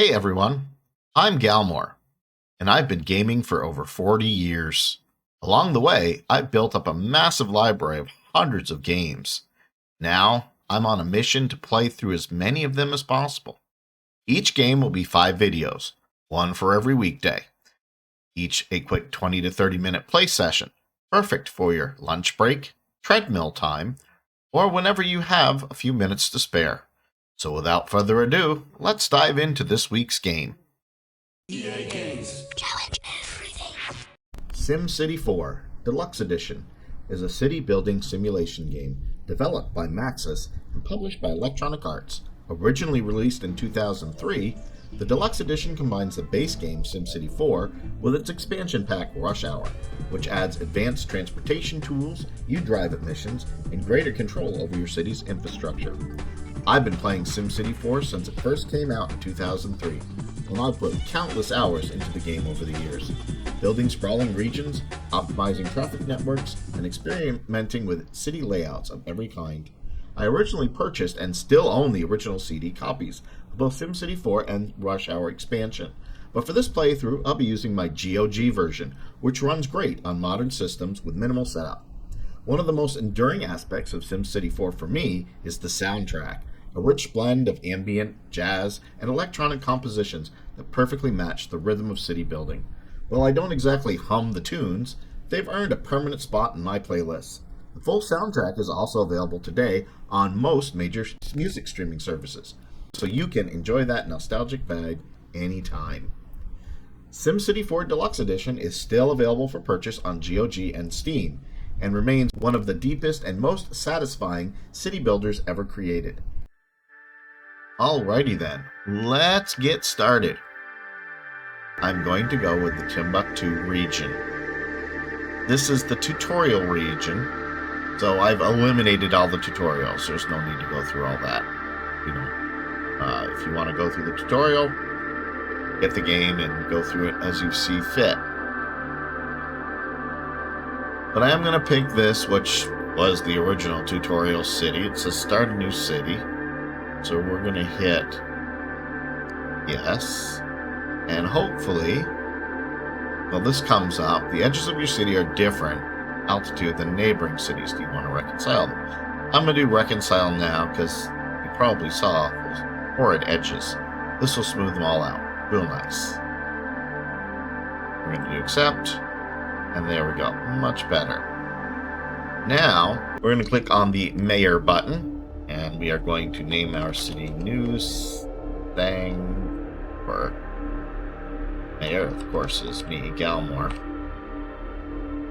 Hey everyone, I'm Galmore, and I've been gaming for over 40 years. Along the way, I've built up a massive library of hundreds of games. Now, I'm on a mission to play through as many of them as possible. Each game will be 5 videos, one for every weekday. Each a quick 20 to 30 minute play session, perfect for your lunch break, treadmill time, or whenever you have a few minutes to spare. So without further ado, let's dive into this week's game. EA Games. Challenge everything. Simcity 4 Deluxe Edition is a city-building simulation game developed by Maxis and published by Electronic Arts. Originally released in 2003, the Deluxe Edition combines the base game SimCity 4 with its expansion pack Rush Hour, which adds advanced transportation tools, you drive it missions, and greater control over your city's infrastructure. I've been playing SimCity 4 since it first came out in 2003, and I've put countless hours into the game over the years, building sprawling regions, optimizing traffic networks, and experimenting with city layouts of every kind. I originally purchased and still own the original CD copies of both SimCity 4 and Rush Hour expansion, but for this playthrough I'll be using my GOG version, which runs great on modern systems with minimal setup. One of the most enduring aspects of SimCity 4 for me is the soundtrack, a rich blend of ambient, jazz, and electronic compositions that perfectly match the rhythm of city building. While I don't exactly hum the tunes, they've earned a permanent spot in my playlists. The full soundtrack is also available today on most major music streaming services, so you can enjoy that nostalgic vibe anytime. SimCity 4 Deluxe Edition is still available for purchase on GOG and Steam, and remains one of the deepest and most satisfying city builders ever created. Alrighty then, let's get started. I'm going to go with the Timbuktu region. This is the tutorial region, so I've eliminated all the tutorials. There's no need to go through all that. If you want to go through the tutorial, get the game and go through it as you see fit. But I am going to pick this, which was the original tutorial city. It says start a new city. So we're going to hit yes, and hopefully, well, this comes up. The edges of your city are different altitude than neighboring cities. Do you want to reconcile them? I'm going to do reconcile now because you probably saw those horrid edges. This will smooth them all out. Real nice. We're going to do accept, and there we go. Much better. Now, we're going to click on the mayor button. And we are going to name our city News Sankore. Mayor, of course, is me, Galmore.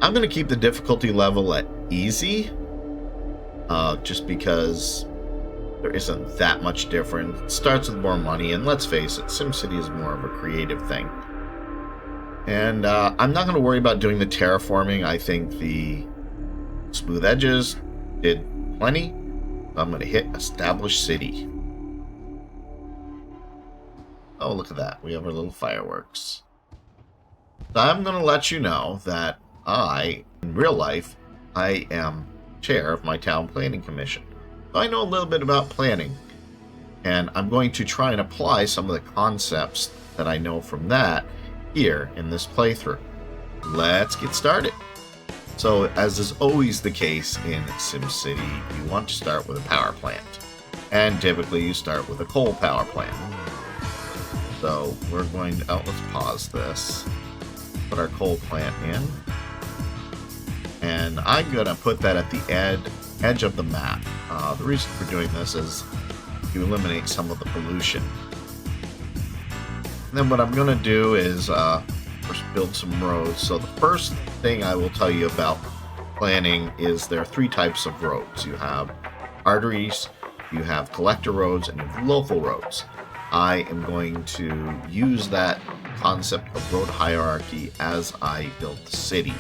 I'm going to keep the difficulty level at easy, just because there isn't that much different. It starts with more money, and let's face it, SimCity is more of a creative thing. And I'm not going to worry about doing the terraforming. I think the smooth edges did plenty. I'm going to hit Establish City. Oh, look at that. We have our little fireworks. So I'm going to let you know that in real life, I am chair of my town planning commission. So I know a little bit about planning. And I'm going to try and apply some of the concepts that I know from that here in this playthrough. Let's get started. So, as is always the case in SimCity, you want to start with a power plant. And typically you start with a coal power plant. So, we're going to, let's pause this. Put our coal plant in. And I'm going to put that at the edge of the map. The reason for doing this is to eliminate some of the pollution. And then what I'm going to do is build some roads. So the first thing I will tell you about planning is there are 3 types of roads. You have arteries, you have collector roads, and you have local roads. I am going to use that concept of road hierarchy as I build the city.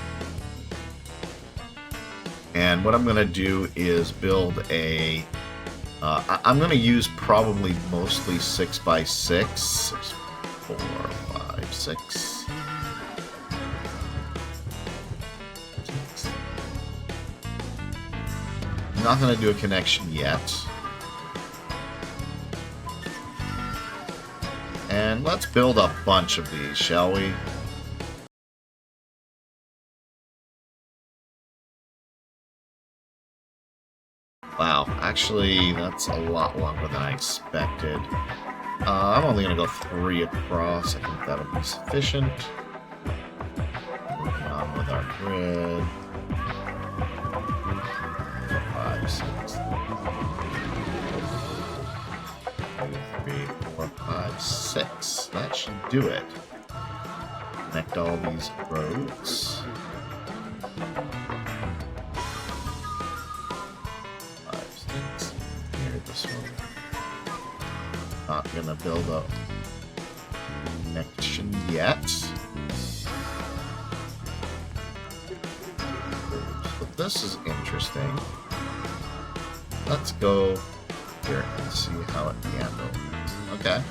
And what I'm going to do is build a I'm going to use probably mostly 6x6 6, 4, 5, 6. I'm not going to do a connection yet. And let's build a bunch of these, shall we? Wow, actually, that's a lot longer than I expected. I'm only going to go 3 across. I think that'll be sufficient. Moving on with our grid. 4, 5, 6. 3, 4, 5, 6. That should do it. Connect all these roads. 5, 6. Here, this one. Not gonna build a connection yet. But this is interesting. Let's go here and see how it handles. Okay.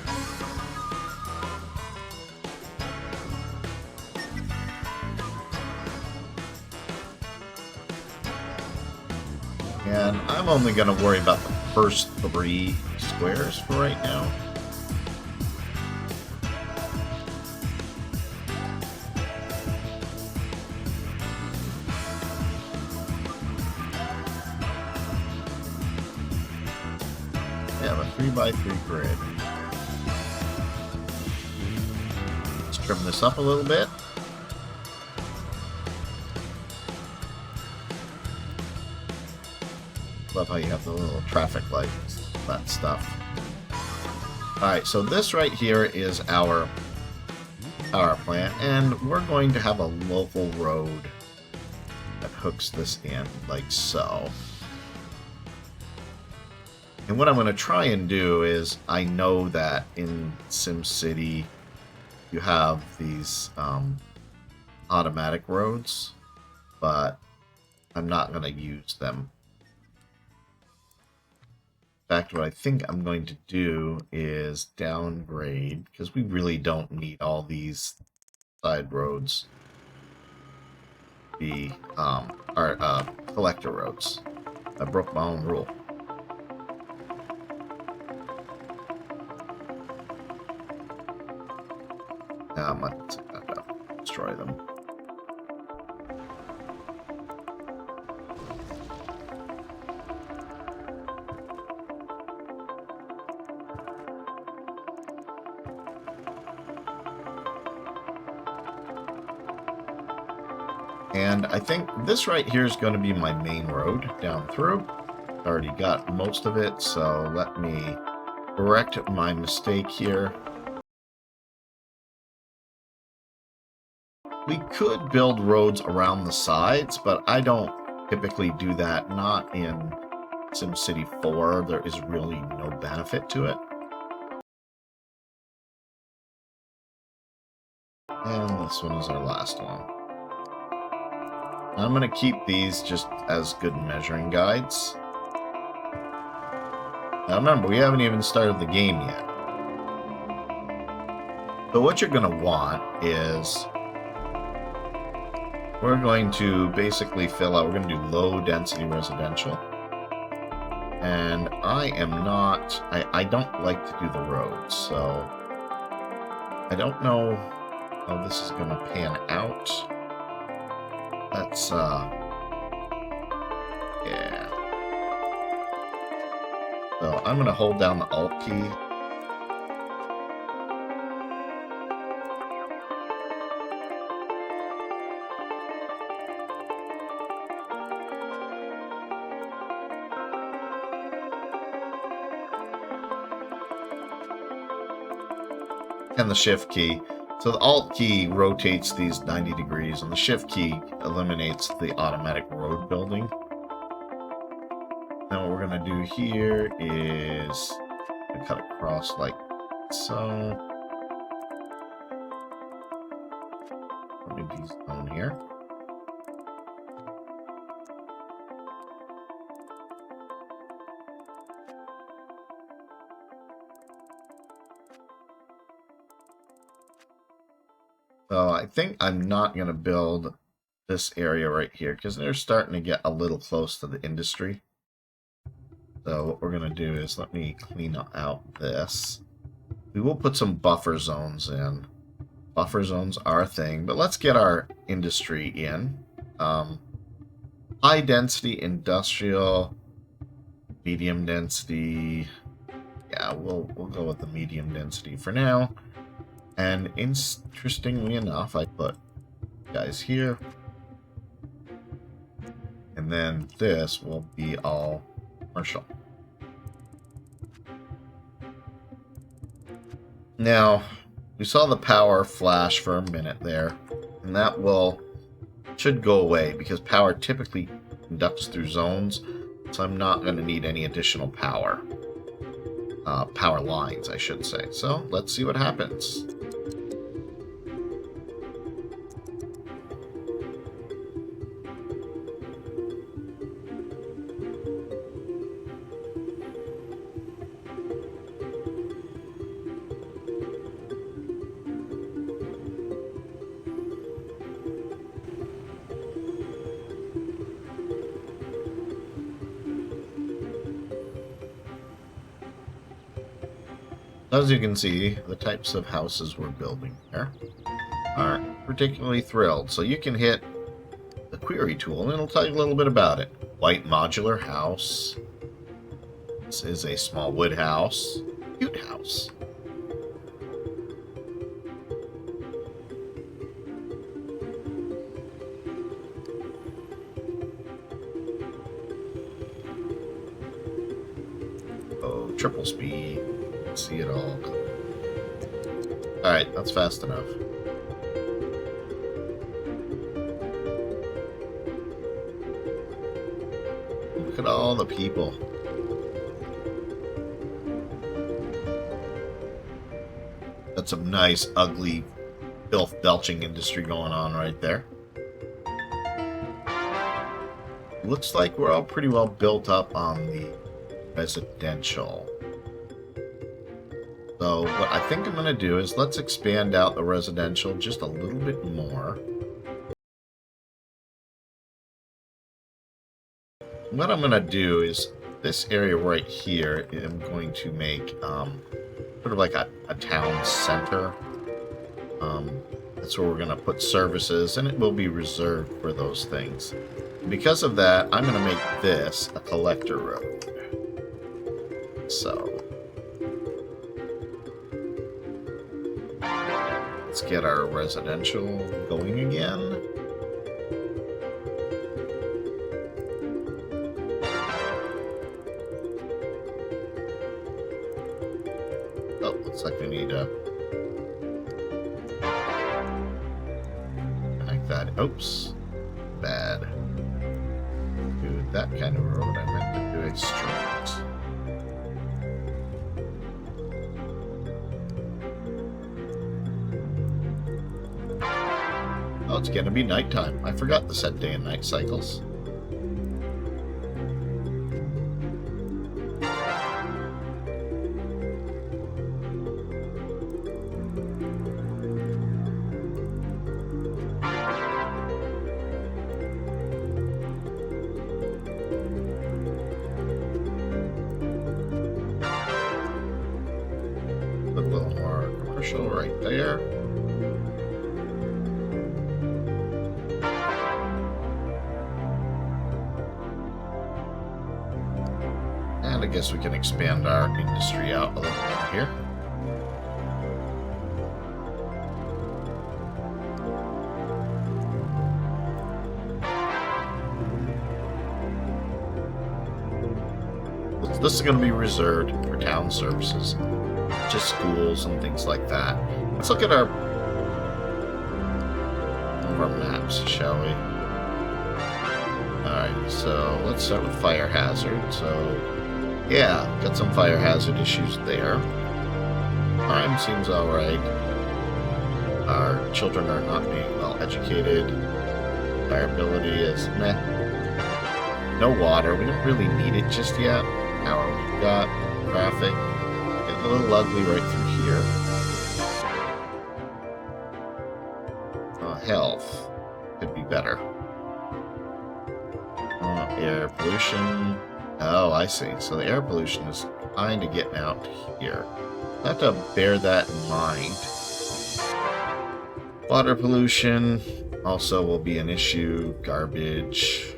And I'm only going to worry about the first 3 squares for right now. Yeah, a 3x3 grid. Let's trim this up a little bit. Love how you have the little traffic lights, that stuff. Alright, so this right here is our power plant, and we're going to have a local road that hooks this in, like so. And what I'm going to try and do is, I know that in SimCity you have these automatic roads, but I'm not going to use them. In fact, what I think I'm going to do is downgrade, because we really don't need all these side roads. The collector roads. I broke my own rule. I might destroy them. And I think this right here is going to be my main road down through. Already got most of it, so let me correct my mistake here. We could build roads around the sides, but I don't typically do that. Not in SimCity 4. There is really no benefit to it. And this one is our last one. I'm going to keep these just as good measuring guides. Now remember, we haven't even started the game yet. So what you're going to want is, we're going to basically fill out, we're going to do low density residential. And I don't like to do the roads, so I don't know how this is going to pan out. Let's, yeah. So I'm going to hold down the Alt key. And the Shift key. So the Alt key rotates these 90 degrees, and the Shift key eliminates the automatic road building. Now what we're going to do here is cut across like so. Let me do zone here. So I think I'm not going to build this area right here because they're starting to get a little close to the industry. So what we're going to do is let me clean out this. We will put some buffer zones in. Buffer zones are a thing, but let's get our industry in. High density industrial, medium density. Yeah, we'll go with the medium density for now. And interestingly enough, I put guys here. And then this will be all commercial. Now, we saw the power flash for a minute there, and that should go away because power typically conducts through zones, so I'm not going to need any additional power. Power lines, I should say. So, let's see what happens. As you can see, the types of houses we're building here aren't particularly thrilled. So you can hit the query tool and it'll tell you a little bit about it. White modular house. This is a small wood house. Cute house. Oh, triple speed. See it all. Alright, that's fast enough. Look at all the people. That's some nice, ugly, filth-belching industry going on right there. Looks like we're all pretty well built up on the residential. So what I think I'm going to do is let's expand out the residential just a little bit more. What I'm going to do is this area right here, I'm going to make sort of like a town center. That's where we're going to put services, and it will be reserved for those things. Because of that, I'm going to make this a collector road. So let's get our residential going again. Oh, looks like we need to connect that. Oops. Bad. Do that kind of road. I meant to do a straight. Oh, it's gonna be nighttime. I forgot the set day and night cycles. Put a little more commercial right there. And I guess we can expand our industry out a little more here. This is going to be reserved for town services, just schools and things like that. Let's look at our maps, shall we? Alright, so let's start with fire hazard. So, yeah, got some fire hazard issues there. Crime seems alright. Our children are not being well educated. Viability is meh. No water. We don't really need it just yet. Power we've got. Traffic. Getting a little ugly right through here. Health. Could be better. Air pollution. Oh, I see. So the air pollution is kind of getting out here. have to bear that in mind. Water pollution also will be an issue. Garbage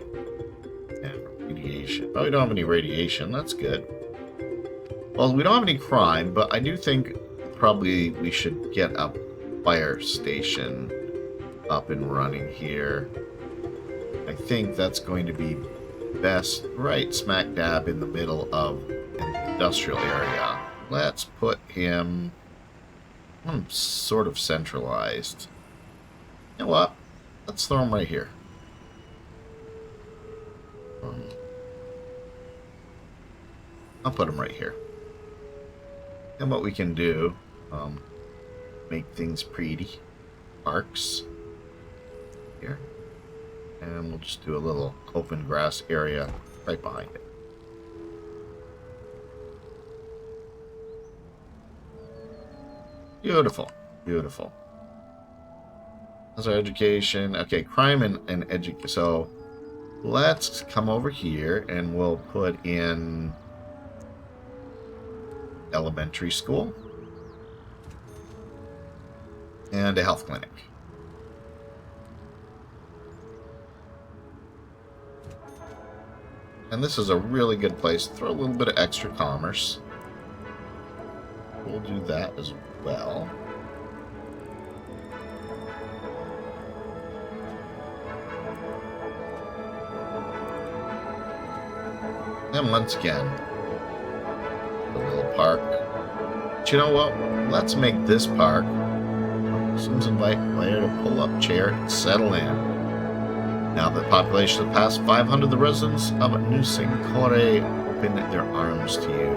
and radiation. Oh, we don't have any radiation. That's good. Well, we don't have any crime, but I do think probably we should get a fire station up and running here. I think that's going to be best right smack dab in the middle of an industrial area. Let's put him sort of centralized. You know what? Let's throw him right here. I'll put him right here. And what we can do, make things pretty. Parks here. And we'll just do a little open grass area right behind it. Beautiful. Beautiful. How's our education? Okay, crime and education. So let's come over here and we'll put in elementary school and a health clinic. And this is a really good place to throw a little bit of extra commerce. We'll do that as well. And once again, a little park. But you know what? Let's make this park. Someone's invite player to pull up chair and settle in. Now the population has passed 500, the residents of New Sankore open their arms to you.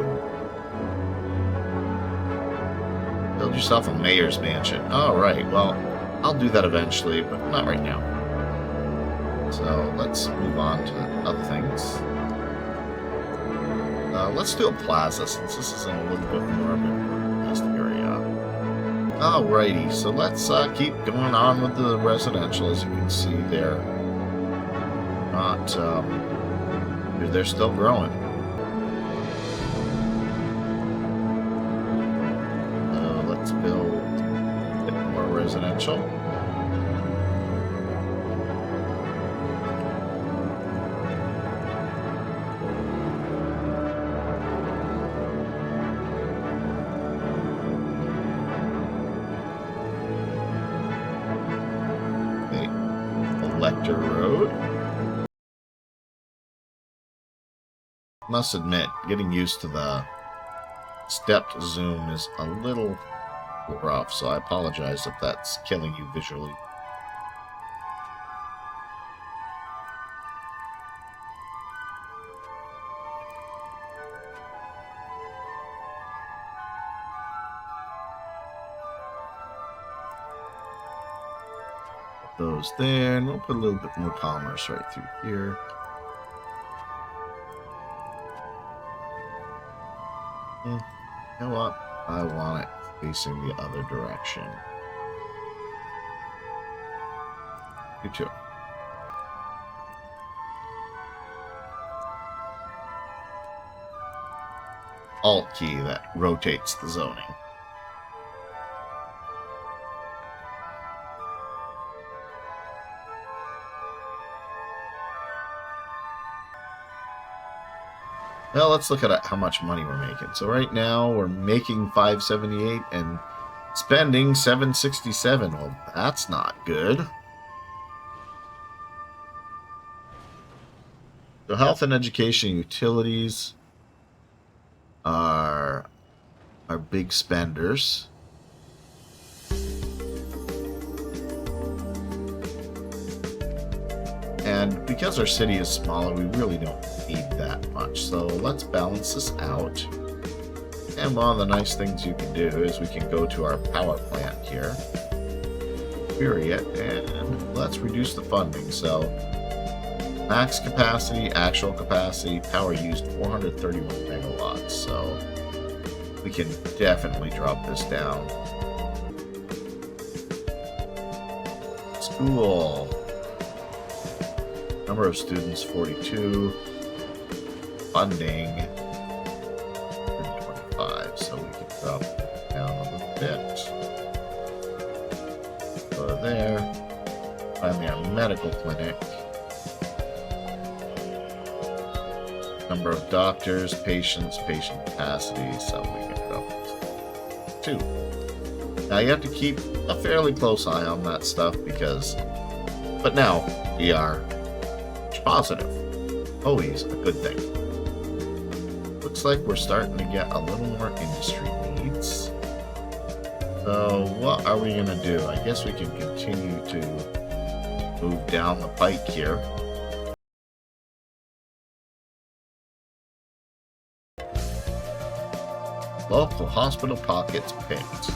Build yourself a mayor's mansion. Alright, well, I'll do that eventually, but not right now. So let's move on to other things. Let's do a plaza, since this is in a little bit more of a best area. Alrighty, so let's keep going on with the residential. As you can see, they're not, they're still growing. Let's build a bit more residential. Road. Must admit, getting used to the stepped zoom is a little rough, so I apologize if that's killing you visually. Those there, and we'll put a little bit more commerce right through here. You know what? I want it facing the other direction. You too. Alt key that rotates the zoning. Well, let's look at how much money we're making. So right now we're making 578 and spending 767. Well, that's not good. So health and education utilities are big spenders. And because our city is smaller, we really don't need that much. So let's balance this out. And one of the nice things you can do is we can go to our power plant here, query it, and let's reduce the funding. So max capacity, actual capacity, power used 431 megawatts. So we can definitely drop this down. School. Number of students 42. Funding 25, so we can drop there. Primary medical clinic. Number of doctors, patients, patient capacity, so we can go 2. Now you have to keep a fairly close eye on that stuff but now we are positive. Always a good thing. Looks like we're starting to get a little more industry needs. So what are we going to do? I guess we can continue to move down the pike here. Local hospital pockets picked.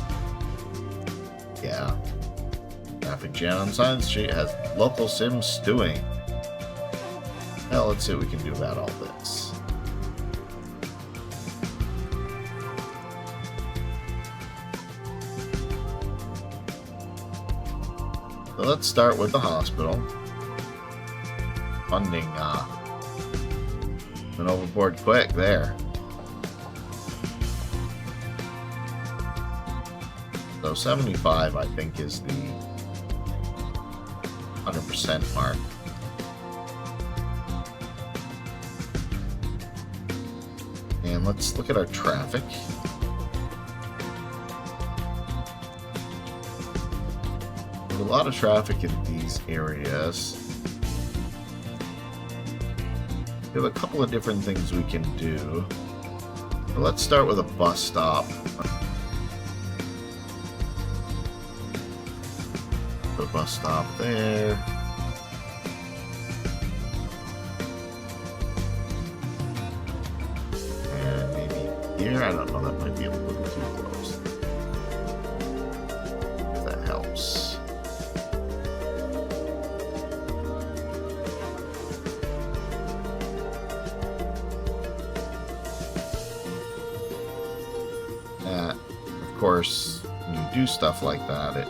Yeah. Traffic jam on Science Street has local Sims stewing. Now let's see what we can do about all this. So let's start with the hospital. Funding went overboard quick there. So 75, I think, is the 100% mark. And let's look at our traffic. There's a lot of traffic in these areas. We have a couple of different things we can do. But let's start with a bus stop. The bus stop there. And maybe here. I don't know, that might be a little too close. If that helps. Of course, when you do stuff like that, it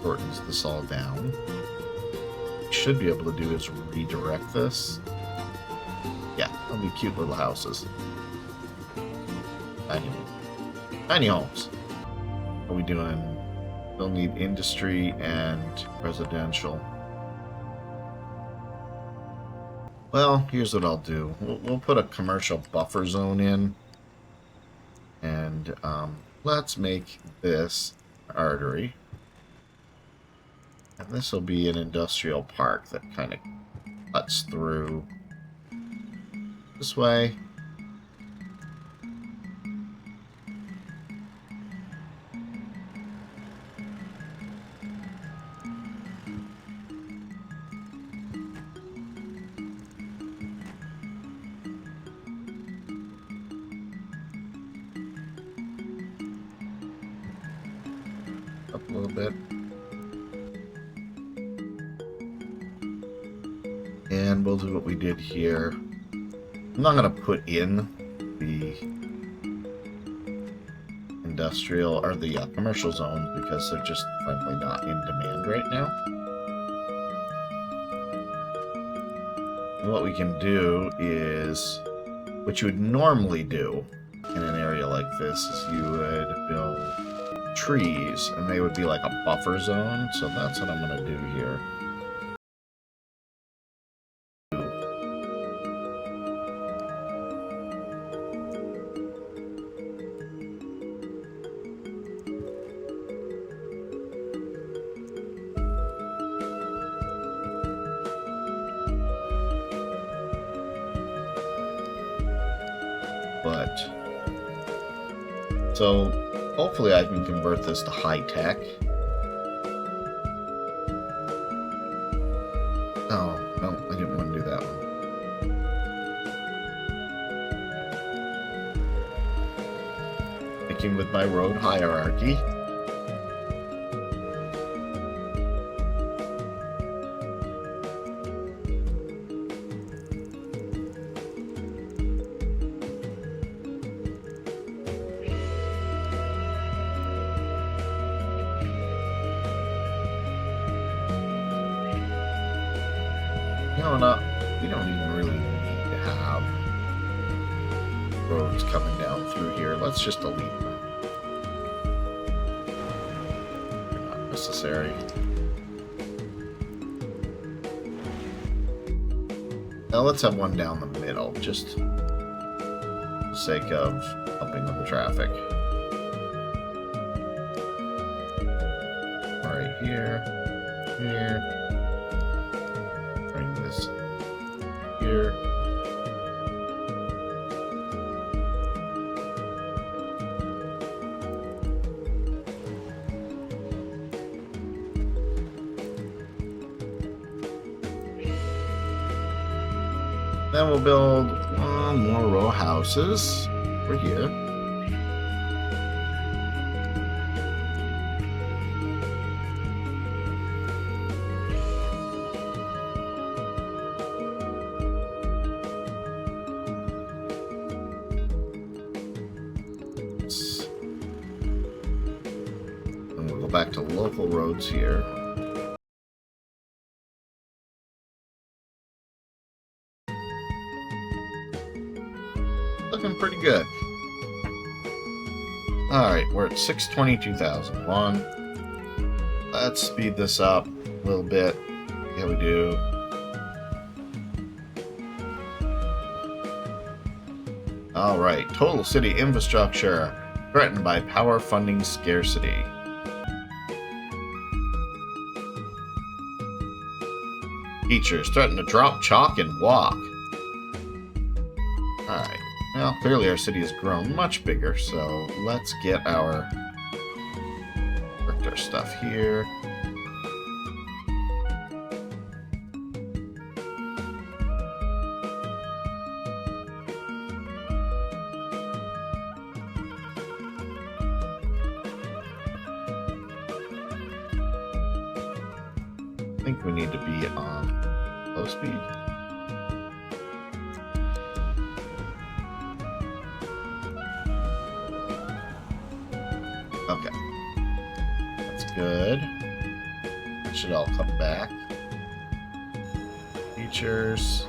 shortens this all down. What we should be able to do is redirect this. Yeah, that'll be cute little houses. Tiny homes. What are we doing? We'll need industry and residential. Well, here's what I'll do. We'll put a commercial buffer zone in. And let's make this an artery. And this will be an industrial park that kind of cuts through this way. Up a little bit. And we'll do what we did here. I'm not going to put in the industrial or the commercial zones because they're just frankly not in demand right now. And what we can do is, what you would normally do in an area like this is you would build trees and they would be like a buffer zone. So that's what I'm going to do here. But so hopefully I can convert this to high tech. Oh, no, I didn't want to do that one. Sticking with my road hierarchy. You know what? We don't even really need to have roads coming down through here. Let's just delete them. necessary. Now let's have one down the middle, just for the sake of helping with the traffic. Right here, here. Bring this here. Then we'll build one more row of houses over here. And we'll go back to local roads here. Looking pretty good. Alright, we're at 622,001. Let's speed this up a little bit. Yeah, we do. Alright, total city infrastructure threatened by power funding scarcity. Teachers threaten to drop chalk and walk. Alright. Well, clearly our city has grown much bigger, so let's get our stuff here. I think we need to be on low speed. Okay. That's good. It should all come back. Features.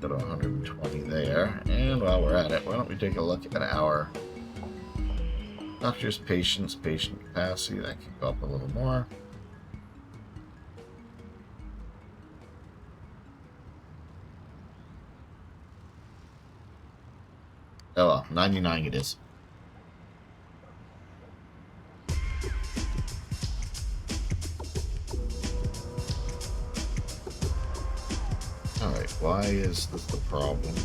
Go to 120 there. And while we're at it, why don't we take a look at our doctor's patients, patient capacity. That can go up a little more. Oh well, 99 it is. Alright, why is this the problem?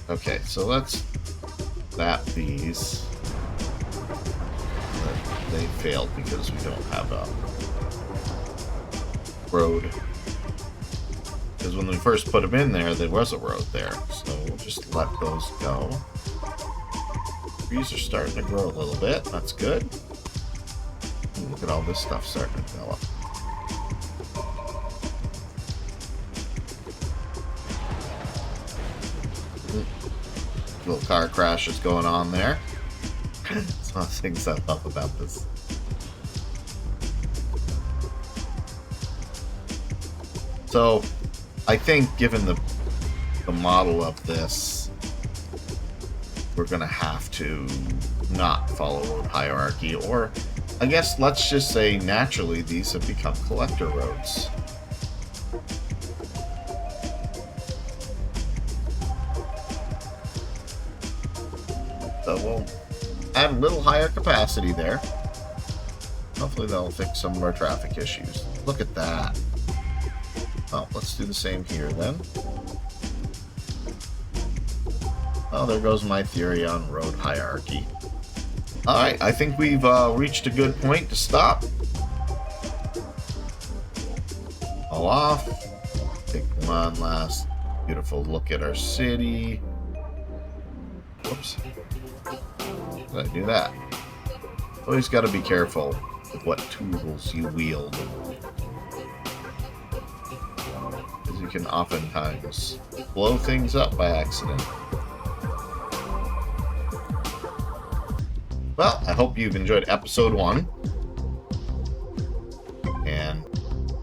Okay, so let's map these. They failed because we don't have a road. Because when we first put them in there was a road there. So we'll just let those go. Trees are starting to grow a little bit. That's good. And look at all this stuff starting to develop. Little car crashes going on there. Some things I love about this. So I think given the model of this, we're going to have to not follow road hierarchy, or I guess let's just say naturally these have become collector roads. So we'll add a little higher capacity there. Hopefully that'll fix some of our traffic issues. Look at that. Well, let's do the same here then. Oh, there goes my theory on road hierarchy. Alright, I think we've reached a good point to stop. All off. Take one last beautiful look at our city. Whoops. Did I do that? Always got to be careful with what tools you wield. Because you can oftentimes blow things up by accident. Well, I hope you've enjoyed episode 1. And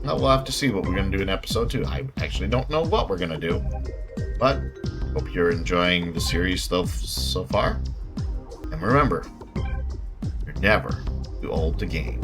we'll have to see what we're going to do in episode 2. I actually don't know what we're going to do. But Hope you're enjoying the series so far. And remember, you're never too old to game.